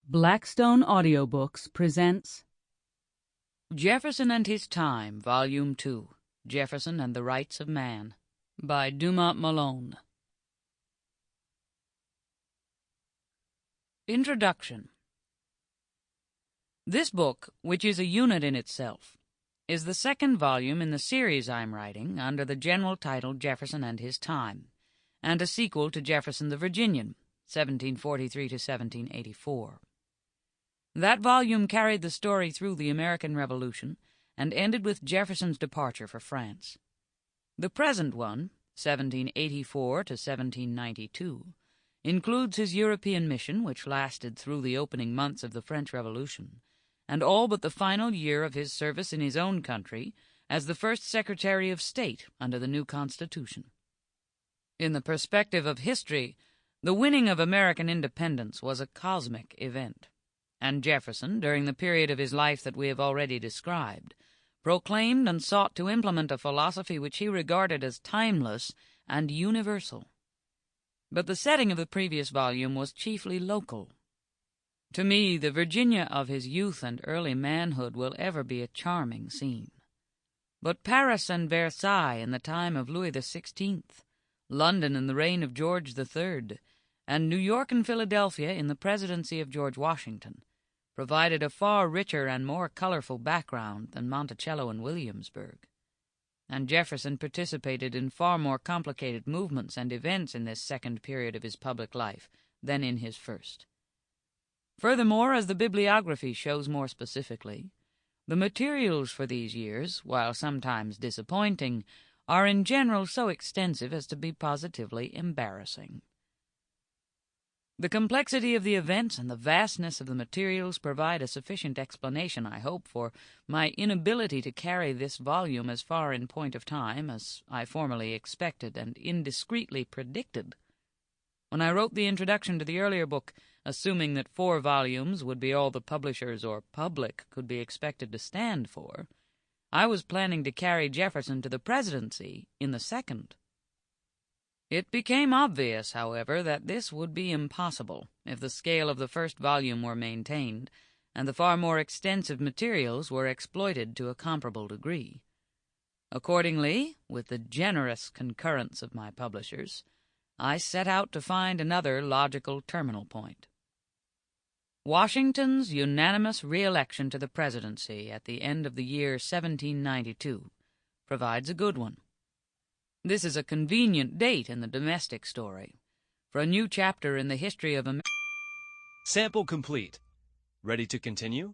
Blackstone Audiobooks presents Jefferson and His Time, Volume 2, Jefferson and the Rights of Man, by Dumas Malone. Introduction. This book, which is a unit in itself, is the second volume in the series I'm writing under the general title Jefferson and His Time, and a sequel to Jefferson the Virginian, 1743 to 1784. That volume carried the story through the American Revolution and ended with Jefferson's departure for France. The present one, 1784 to 1792, includes his European mission, which lasted through the opening months of the French Revolution, and all but the final year of his service in his own country as the first Secretary of State under the new Constitution. In the perspective of history, the winning of American independence was a cosmic event, and Jefferson, during the period of his life that we have already described, proclaimed and sought to implement a philosophy which he regarded as timeless and universal. But the setting of the previous volume was chiefly local. To me, the Virginia of his youth and early manhood will ever be a charming scene. But Paris and Versailles in the time of Louis XVI, London in the reign of George III, and New York and Philadelphia in the presidency of George Washington provided a far richer and more colorful background than Monticello and Williamsburg, and Jefferson participated in far more complicated movements and events in this second period of his public life than in his first. Furthermore, as the bibliography shows more specifically, the materials for these years, while sometimes disappointing, are in general so extensive as to be positively embarrassing. The complexity of the events and the vastness of the materials provide a sufficient explanation, I hope, for my inability to carry this volume as far in point of time as I formerly expected and indiscreetly predicted. When I wrote the introduction to the earlier book, assuming that 4 volumes would be all the publishers or public could be expected to stand for, I was planning to carry Jefferson to the presidency in the second. It became obvious, however, that this would be impossible if the scale of the first volume were maintained and the far more extensive materials were exploited to a comparable degree. Accordingly, with the generous concurrence of my publishers, I set out to find another logical terminal point. Washington's unanimous re-election to the presidency at the end of the year 1792 provides a good one. This is a convenient date in the domestic story for a new chapter in the history of America. Sample complete. Ready to continue?